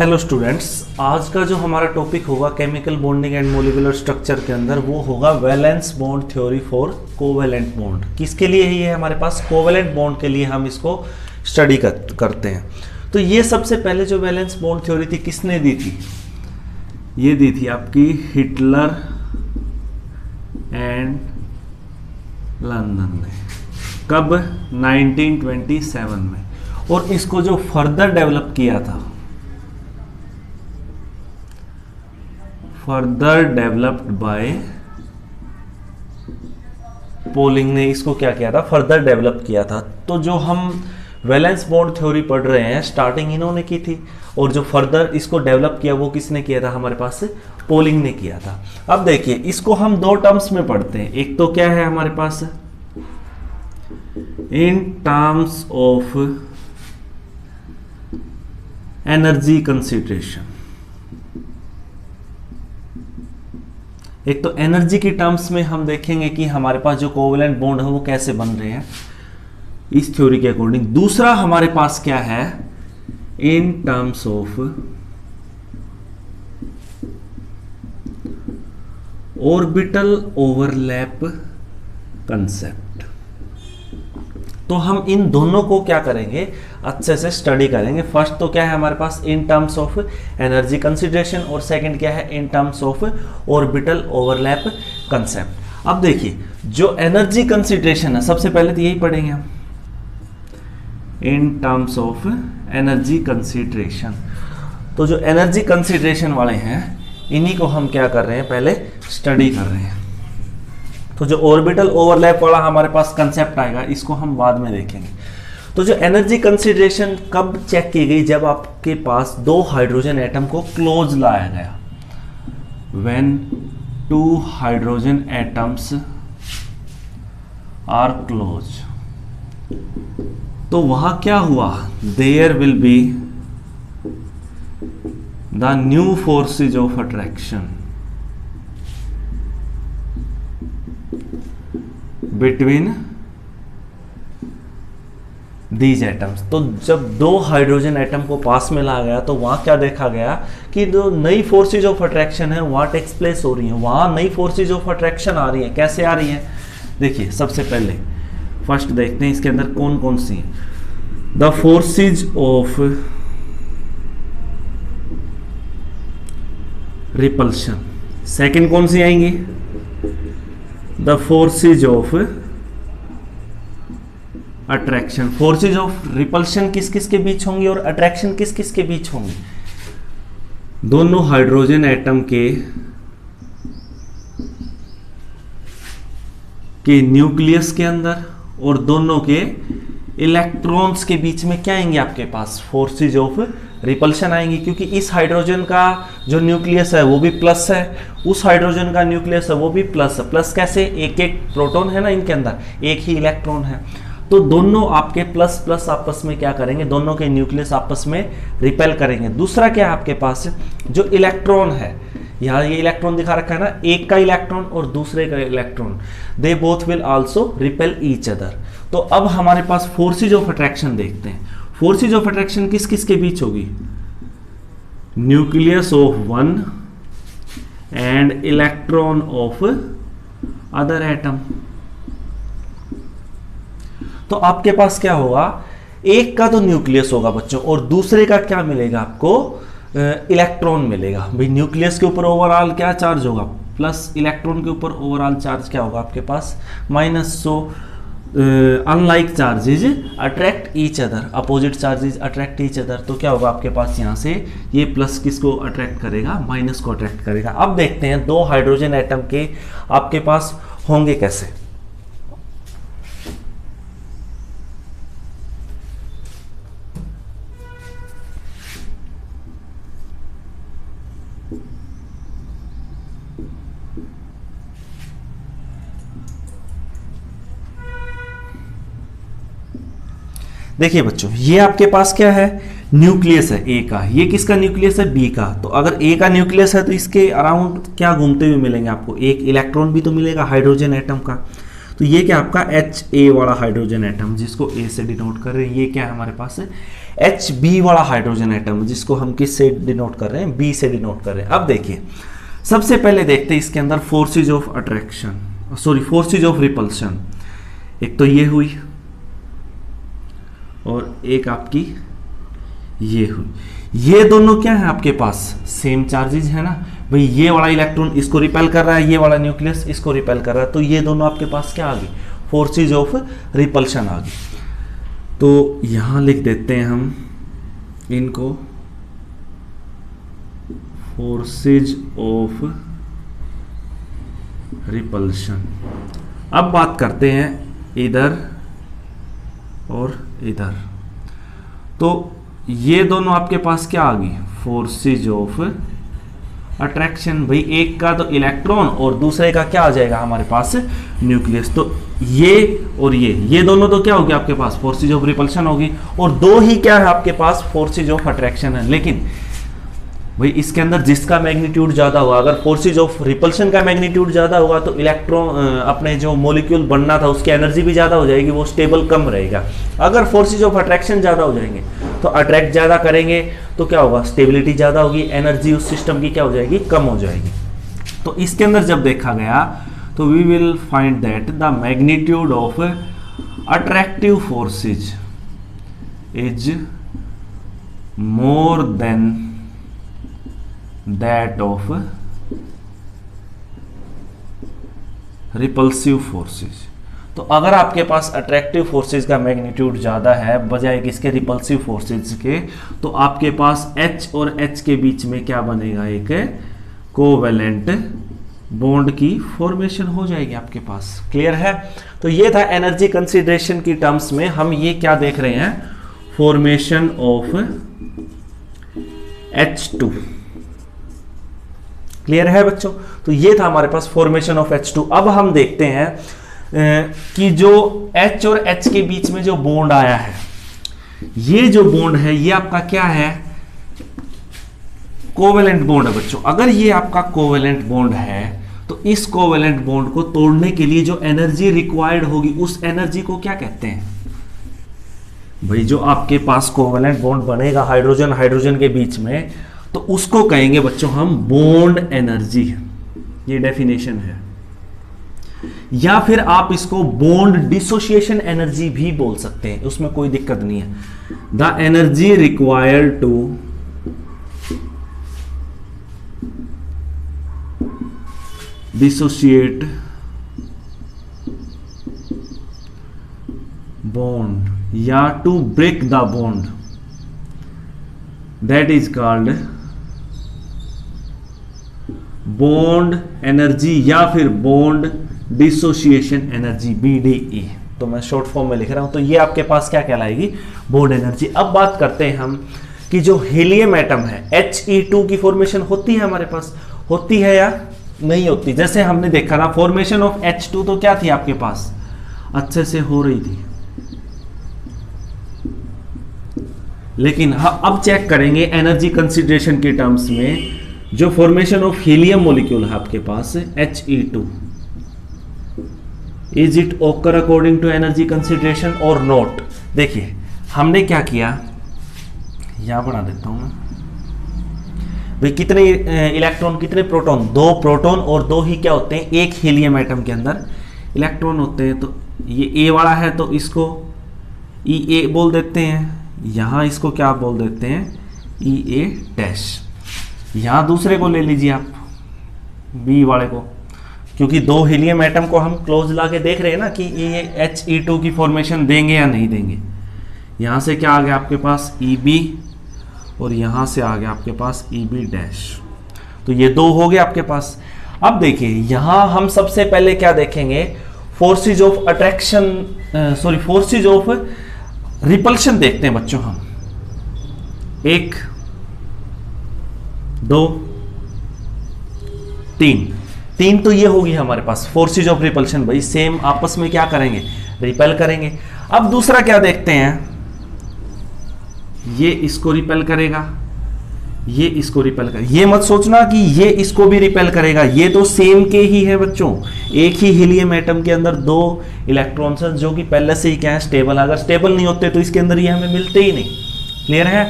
Hello students, आज का जो हमारा टॉपिक होगा chemical bonding and molecular structure के अंदर वो होगा valence bond theory for covalent bond. किसके लिए ही है हमारे पास? कोवेलेंट बॉन्ड के लिए हम इसको स्टडी करते हैं। तो ये सबसे पहले जो वैलेंस बॉन्ड थ्योरी थी किसने दी थी? ये दी थी आपकी हिटलर एंड लंदन ने। कब? 1927 में। और इसको जो फर्दर डेवलप किया था, फर्दर डेवलप्ड बाय पोलिंग ने इसको क्या किया था? फर्दर डेवलप किया था। तो जो हम वैलेंस बॉन्ड थ्योरी पढ़ रहे हैं स्टार्टिंग इन्होंने की थी, और जो फर्दर इसको डेवलप किया वो किसने किया था? हमारे पास से पोलिंग ने किया था। अब देखिए, इसको हम दो टर्म्स में पढ़ते हैं। एक तो क्या है हमारे पास? In terms of energy consideration. एक तो एनर्जी की टर्म्स में हम देखेंगे कि हमारे पास जो कोवेलेंट बॉन्ड है वो कैसे बन रहे हैं इस थ्योरी के अकॉर्डिंग। दूसरा हमारे पास क्या है? In terms of orbital overlap concept. तो हम इन दोनों को क्या करेंगे? अच्छे से स्टडी करेंगे। फर्स्ट तो क्या है हमारे पास? In terms of energy consideration, और सेकंड क्या है? In terms of orbital overlap concept. अब देखिए, जो एनर्जी कंसिडरेशन है सबसे पहले तो यही पढ़ेंगे हम, इन टर्म्स ऑफ एनर्जी कंसिडरेशन। तो जो एनर्जी कंसिडरेशन वाले हैं इन्हीं को हम क्या कर रहे हैं? पहले स्टडी कर रहे हैं। तो जो ऑर्बिटल ओवरलैप वाला हमारे पास कंसेप्ट आएगा इसको हम बाद में देखेंगे। तो जो एनर्जी कंसिडरेशन कब चेक की गई? जब आपके पास दो हाइड्रोजन एटम को क्लोज लाया गया। When two hydrogen atoms are close, तो वहां क्या हुआ? There will be the new forces of attraction between these atoms. तो जब दो हाइड्रोजन एटम को पास में लाया गया तो वहां क्या देखा गया कि जो नई फोर्सेज ऑफ अट्रैक्शन है वहां टेक्स प्लेस हो रही है, वहां नई फोर्सेज ऑफ अट्रैक्शन आ रही है। कैसे आ रही है? देखिए, सबसे पहले फर्स्ट देखते हैं इसके अंदर कौन कौन सी है। The forces of repulsion. Second कौन सी आएंगी? The forces of attraction. Forces of repulsion किस किस के बीच होंगी और अट्रैक्शन किस किस के बीच होंगी? दोनों हाइड्रोजन एटम के न्यूक्लियस के अंदर और दोनों के इलेक्ट्रॉन्स के बीच में क्या आएंगे आपके पास? फोर्सेज ऑफ रिपल्शन आएंगी, क्योंकि इस हाइड्रोजन का जो न्यूक्लियस है वो भी प्लस है, उस हाइड्रोजन का न्यूक्लियस है वो भी प्लस है। प्लस कैसे? एक एक प्रोटॉन है ना इनके अंदर, एक ही इलेक्ट्रॉन है। तो दोनों आपके प्लस प्लस आपस में क्या करेंगे? दोनों के न्यूक्लियस आपस में रिपेल करेंगे। दूसरा क्या है आपके पास? जो इलेक्ट्रॉन है, यहाँ ये इलेक्ट्रॉन दिखा रखा है ना, एक का इलेक्ट्रॉन और दूसरे का electron, they both will also repel each other. तो अब हमारे पास फोर्सेज ऑफ अट्रैक्शन देखते हैं। फोर्सेज ऑफ अट्रैक्शन किस किस के बीच होगी? Nucleus of one and electron of other atom. तो आपके पास क्या होगा? एक का तो न्यूक्लियस होगा बच्चों, और दूसरे का क्या मिलेगा आपको? इलेक्ट्रॉन मिलेगा। भाई न्यूक्लियस के ऊपर ओवरऑल क्या चार्ज होगा? प्लस, इलेक्ट्रॉन के ऊपर ओवरऑल चार्ज क्या होगा आपके पास? Minus. So unlike charges attract each other, opposite charges attract each other. तो क्या होगा आपके पास? यहाँ से ये प्लस किसको अट्रैक्ट करेगा? माइनस को अट्रैक्ट करेगा। अब देखते हैं दो हाइड्रोजन एटम के आपके पास होंगे कैसे। देखिए बच्चों, ये आपके पास क्या है? न्यूक्लियस है ए का। ये किसका न्यूक्लियस है? बी का। तो अगर ए का न्यूक्लियस है तो इसके अराउंड क्या घूमते हुए मिलेंगे आपको? एक इलेक्ट्रॉन भी तो मिलेगा हाइड्रोजन एटम का। तो ये क्या आपका एच ए वाला हाइड्रोजन एटम जिसको ए से डिनोट कर रहे हैं, ये क्या है हमारे पास है Hb वाला हाइड्रोजन एटम, जिसको हम किस से डिनोट कर रहे हैं, B से डिनोट कर रहे हैं। अब देखिए सबसे पहले देखते हैं इसके अंदर forces of attraction, sorry forces of repulsion. एक तो ये हुई और एक आपकी ये हुई। ये दोनों क्या है आपके पास, सेम चार्जेज है ना भाई। ये वाला इलेक्ट्रॉन इसको रिपेल कर रहा है, ये वाला न्यूक्लियस इसको रिपेल कर रहा है, तो ये दोनों आपके पास क्या आ गई, फोर्सेज ऑफ रिपल्शन आ गई। तो यहां लिख देते हैं हम इनको फोर्सेज ऑफ रिपल्शन। अब बात करते हैं इधर और इधर, तो ये दोनों आपके पास क्या आ गई, फोर्सेज ऑफ अट्रैक्शन। भाई एक का तो इलेक्ट्रॉन और दूसरे का क्या आ जाएगा हमारे पास, न्यूक्लियस। तो ये और ये दोनों तो क्या होगी आपके पास, फोर्सेज ऑफ रिपल्शन होगी, और दो ही क्या है आपके पास, फोर्सेज ऑफ अट्रैक्शन है। लेकिन भाई इसके अंदर जिसका मैग्नीट्यूड ज्यादा होगा, अगर फोर्सेज ऑफ रिपल्शन का मैग्नीट्यूड ज्यादा होगा तो इलेक्ट्रॉन अपने जो मॉलिक्यूल बनना था उसकी एनर्जी भी ज्यादा हो जाएगी, वो स्टेबल कम रहेगा। अगर फोर्सेज ऑफ अट्रैक्शन ज्यादा हो जाएंगे तो अट्रैक्ट ज्यादा करेंगे तो क्या होगा, स्टेबिलिटी ज्यादा होगी, एनर्जी उस सिस्टम की क्या हो जाएगी, कम हो जाएगी। तो इसके अंदर जब देखा गया तो we will find that the magnitude of attractive forces is more than that of repulsive forces। तो अगर आपके पास अट्रैक्टिव फोर्सेज का मैग्नीट्यूड ज्यादा है बजाय किसके, रिपल्सिव फोर्सेज के, तो आपके पास H और H के बीच में क्या बनेगा, एक कोवेलेंट बॉन्ड की फॉर्मेशन हो जाएगी आपके पास। क्लियर है। तो ये था एनर्जी कंसिडरेशन की टर्म्स में हम ये क्या देख रहे हैं, फॉर्मेशन ऑफ H2। क्लियर है बच्चों। तो ये था हमारे पास फॉर्मेशन ऑफ H2। अब हम देखते हैं कि जो H और H के बीच में जो बॉन्ड आया है, ये जो बॉन्ड है ये आपका क्या है, कोवेलेंट बॉन्ड है बच्चों। अगर ये आपका कोवेलेंट बॉन्ड है तो इस कोवेलेंट बॉन्ड को तोड़ने के लिए जो एनर्जी रिक्वायर्ड होगी उस एनर्जी को क्या कहते हैं भाई, जो आपके पास कोवेलेंट बॉन्ड बनेगा हाइड्रोजन हाइड्रोजन के बीच में, तो उसको कहेंगे बच्चों हम बॉन्ड एनर्जी। ये डेफिनेशन है। या फिर आप इसको बॉन्ड डिसोसिएशन एनर्जी भी बोल सकते हैं, उसमें कोई दिक्कत नहीं है। The energy required to dissociate bond या to break the bond, that is called bond energy या फिर बॉन्ड डिसोसिएशन एनर्जी, BDE। तो मैं शॉर्ट फॉर्म में लिख रहा हूं। तो ये आपके पास क्या कहलाएगी, बॉन्ड एनर्जी। अब बात करते हैं हम कि जो हीलियम एटम है He2 की फॉर्मेशन होती है हमारे पास, होती है या नहीं होती। जैसे हमने देखा ना फॉर्मेशन ऑफ H2 तो क्या थी आपके पास, अच्छे से हो रही थी। लेकिन अब चेक करेंगे एनर्जी कंसिडरेशन के टर्म्स में, जो फॉर्मेशन ऑफ हीलियम मॉलिक्यूल है आपके पास He2, इज इट ओकर अकॉर्डिंग टू एनर्जी कंसिडरेशन और नॉट। देखिए हमने क्या किया, यहां बना देता हूं मैं भाई, कितने इलेक्ट्रॉन कितने प्रोटॉन, 2 प्रोटॉन और 2 ही क्या होते हैं, एक हीलियम एटम के अंदर इलेक्ट्रॉन होते हैं। तो ये ए वाला है तो इसको EA बोल देते हैं, यहां इसको क्या बोल देते हैं, EA डैश। यहां दूसरे को ले लीजिए आप, बी वाले को, क्योंकि 2 हीलियम एटम को हम क्लोज ला के देख रहे हैं ना कि ये He2 की फॉर्मेशन देंगे या नहीं देंगे। यहां से क्या आ गया आपके पास EB और यहां से आ गया आपके पास EB डैश। तो ये 2 हो गए आपके पास। अब देखिए यहां हम सबसे पहले क्या देखेंगे, forces of attraction, sorry forces of repulsion देखते हैं बच्चों हम। 1 2 3 तो ये होगी हमारे पास फोर्सेज ऑफ रिपल्शन। भाई सेम आपस में क्या करेंगे, रिपेल करेंगे। अब दूसरा क्या देखते हैं, ये इसको रिपेल करेगा, ये इसको रिपेल करेगा। ये मत सोचना कि ये इसको भी रिपेल करेगा, ये तो सेम के ही है बच्चों। एक ही हीलियम एटम के अंदर 2 इलेक्ट्रॉन्स हैं जो कि पहले से ही क्या है, स्टेबल। अगर स्टेबल नहीं होते तो इसके अंदर ये हमें मिलते ही नहीं। क्लियर है?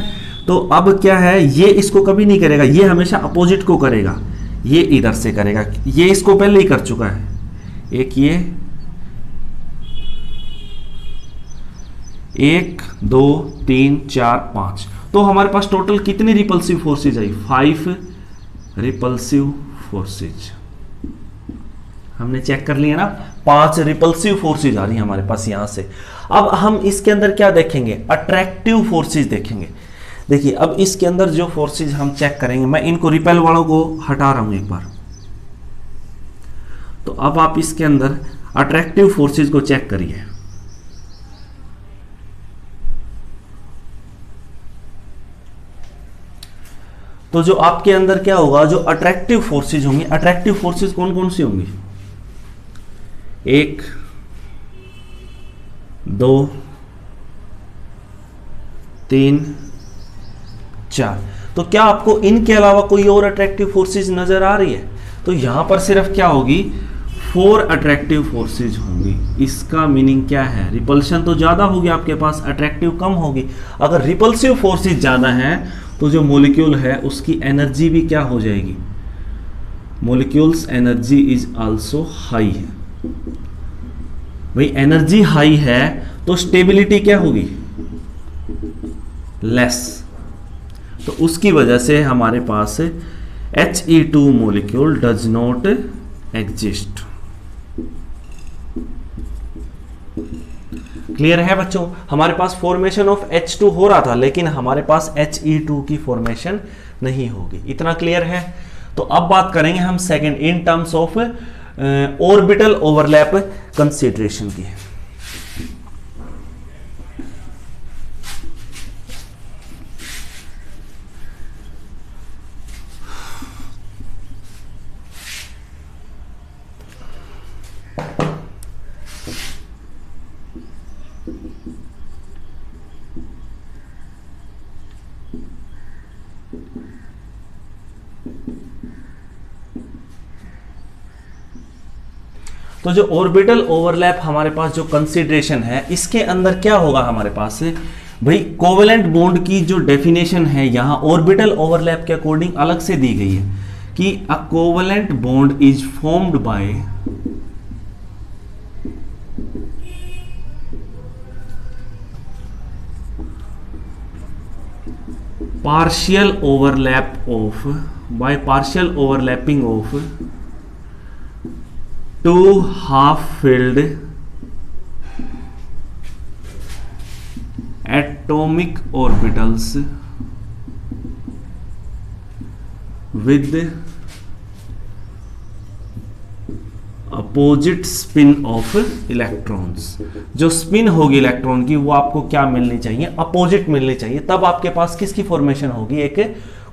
तो अब क्या है, ये इसको कभी नहीं करेगा, ये हमेशा अपोजिट को करेगा, ये इधर से करेगा, ये इसको पहले ही कर चुका है, एक ये 1 2 3 4 5, तो हमारे पास टोटल कितनी रिपल्सिव फोर्सेज आई? 5 रिपल्सिव फोर्सेज। हमने चेक कर लिया ना, 5 रिपल्सिव फोर्सेज आ रही है हमारे पास यहां से। अब हम इसके अंदर क्या देखेंगे? अट्रैक्टिव फोर्सेज देखेंगे। देखिए अब इसके अंदर जो फोर्सेज हम चेक करेंगे, मैं इनको रिपेल वालों को हटा रहा हूं एक बार, तो अब आप इसके अंदर अट्रैक्टिव फोर्सेज को चेक करिए। तो जो आपके अंदर क्या होगा, जो अट्रैक्टिव फोर्सेज होंगी, अट्रैक्टिव फोर्सेज कौन कौन सी होंगी? 1 2 3 4। तो क्या आपको इनके अलावा कोई और अट्रैक्टिव फोर्सेज नजर आ रही है? तो यहां पर सिर्फ क्या होगी? 4 अट्रैक्टिव फोर्सेज होंगी। इसका मीनिंग क्या है? रिपल्शन तो ज्यादा होगी आपके पास, अट्रैक्टिव कम होगी। अगर रिपल्सिव फोर्सेज ज्यादा है तो जो मॉलिक्यूल है उसकी एनर्जी भी क्या हो जाएगी? Molecules energy is also high है। भाई एनर्जी हाई है तो स्टेबिलिटी क्या होगी? लेस। तो उसकी वजह से हमारे पास He2 molecule does not exist. Clear है बच्चों? हमारे पास फॉर्मेशन ऑफ H2 हो रहा था, लेकिन हमारे पास He2 की फॉर्मेशन नहीं होगी। इतना क्लियर है? तो अब बात करेंगे हम second in terms of orbital overlap consideration की। तो जो ऑर्बिटल ओवरलैप हमारे पास जो कंसीडरेशन है, इसके अंदर क्या होगा हमारे पास? भाई कोवेलेंट बॉन्ड की जो डेफिनेशन है यहां ऑर्बिटल ओवरलैप के अकॉर्डिंग अलग से दी गई है कि अ covalent bond is formed by partial overlapping of two half-filled atomic orbitals with opposite spin off electrons. जो स्पिन होगी इलेक्ट्रॉन की वो आपको क्या मिलनी चाहिए? अपोजिट मिलनी चाहिए। तब आपके पास किसकी फॉर्मेशन होगी? एक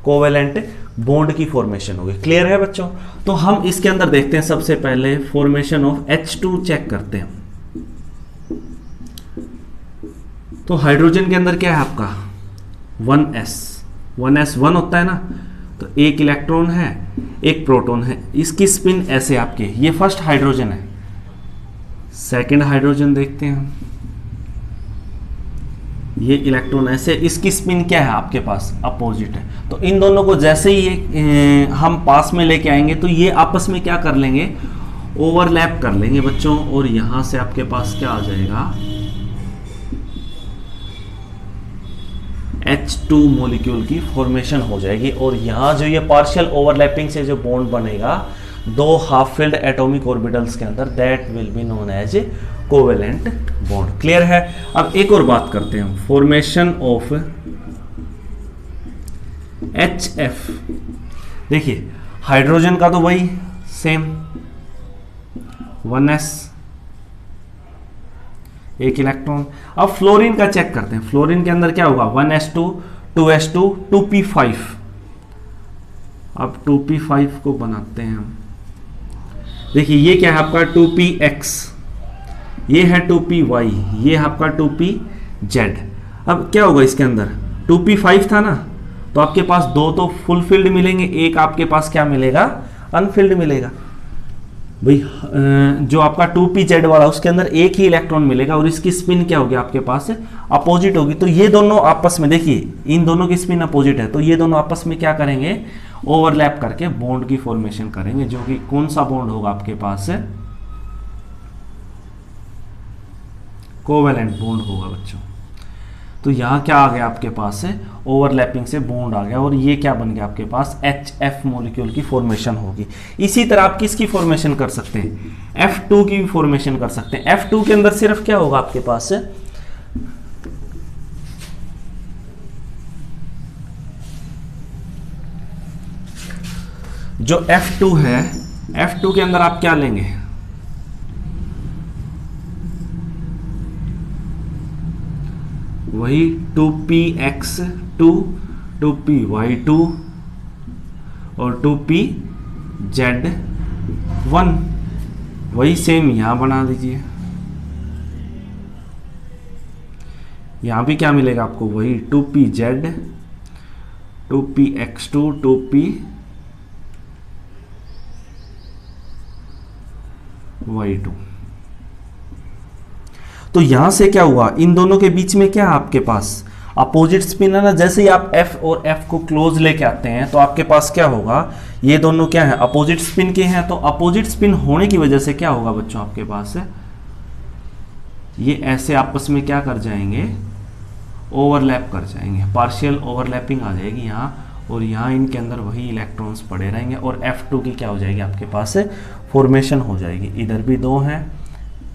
कोवेलेंट बॉन्ड की फॉर्मेशन होगी। क्लियर है बच्चों? तो हम इसके अंदर देखते हैं, सबसे पहले फॉर्मेशन ऑफ H2 चेक करते हैं। तो हाइड्रोजन के अंदर क्या है आपका? 1s 1 होता है ना, तो एक इलेक्ट्रॉन है, एक प्रोटॉन है। इसकी स्पिन ऐसे आपके, ये फर्स्ट हाइड्रोजन है। सेकंड हाइड्रोजन देखते हैं हम, ये इलेक्ट्रॉन ऐसे, इसकी स्पिन क्या है आपके पास? अपोजिट है। तो इन दोनों को जैसे ही हम पास में लेके आएंगे तो ये आपस में क्या कर लेंगे? ओवरलैप कर लेंगे बच्चों, और यहां से आपके पास क्या आ जाएगा? H2 मॉलिक्यूल की फॉर्मेशन हो जाएगी। और यहां जो ये पार्शियल ओवरलैपिंग से जो बॉन्ड बनेगा दो हाफ फिल्ड एटॉमिक ऑर्बिटल्स के अंदर, that will be known as covalent bond. Clear है? अब एक और बात करते हैं हम, फॉर्मेशन ऑफ HF। देखिए हाइड्रोजन का तो वही सेम 1s, एक इलेक्ट्रॉन। अब फ्लोरीन का चेक करते हैं। फ्लोरीन के अंदर क्या होगा? 1s2 2s2 2p5। अब 2p5 को बनाते हैं हम। देखिए ये क्या है आपका? 2px, ये है 2py, ये है आपका 2pz। अब क्या होगा इसके अंदर? 2p5 था ना, तो आपके पास दो तो फुलफिल्ड मिलेंगे, एक आपके पास क्या मिलेगा? अनफिल्ड मिलेगा। भाई जो आपका 2pz वाला उसके अंदर एक ही इलेक्ट्रॉन मिलेगा और इसकी स्पिन क्या होगी आपके पास, अपोजिट होगी। तो ये दोनों आपस में, देखिए इन दोनों की स्पिन अपोजिट है, तो ये दोनों आपस में क्या करेंगे, ओवरलैप करके बॉन्ड की फॉर्मेशन करेंगे, जो कि कौन सा बॉन्ड होगा आपके पास, कोवेलेंट बॉन्ड होगा बच्चों। तो यहाँ क्या आ गया आपके पास है, ओवरलैपिंग से बॉन्ड आ गया और ये क्या बन गया आपके पास, HF मॉलिक्यूल की फॉर्मेशन होगी। इसी तरह आप किसकी फॉर्मेशन कर सकते हैं, F2 की भी फॉर्मेशन कर सकते हैं। F2 के अंदर सिर्फ क्या होगा आपके पास है, जो F2 है, F2 के अंदर आप क्या लेंगे, वही 2px2, 2py2 और 2pz1, वही सेम यहां बना दीजिए। यहां भी क्या मिलेगा आपको, वही 2pz, 2px2, 2py2। तो यहां से क्या हुआ, इन दोनों के बीच में क्या आपके पास अपोजिट स्पिन है ना। जैसे ही आप F और F को क्लोज लेके आते हैं तो आपके पास क्या होगा, ये दोनों क्या है, अपोजिट स्पिन के हैं। तो अपोजिट स्पिन होने की वजह से क्या होगा बच्चों, आपके पास है ये ऐसे आपस में क्या कर जाएंगे, ओवरलैप कर जाएंगे, पार्शियल ओवरलैपिंग आ जाएगी यहाँ, और यहाँ इनके अंदर वही इलेक्ट्रॉन्स पड़े रहेंगे और F2 की क्या हो जाएगी आपके पास है, फॉर्मेशन हो जाएगी। इधर भी दो हैं,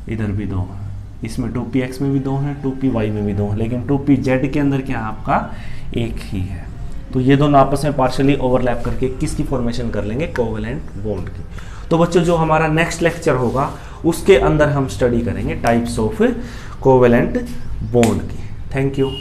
इधर भी दो हैं, इसमें 2px में भी दो हैं, 2py में भी दो हैं, लेकिन 2pz के अंदर क्या आपका एक ही है। तो ये दोनों आपस में पार्शियली ओवरलैप करके किसकी फॉर्मेशन कर लेंगे, कोवेलेंट बॉन्ड की। तो बच्चों जो हमारा नेक्स्ट लेक्चर होगा उसके अंदर हम स्टडी करेंगे टाइप्स ऑफ कोवेलेंट बॉन्ड की। Thank you.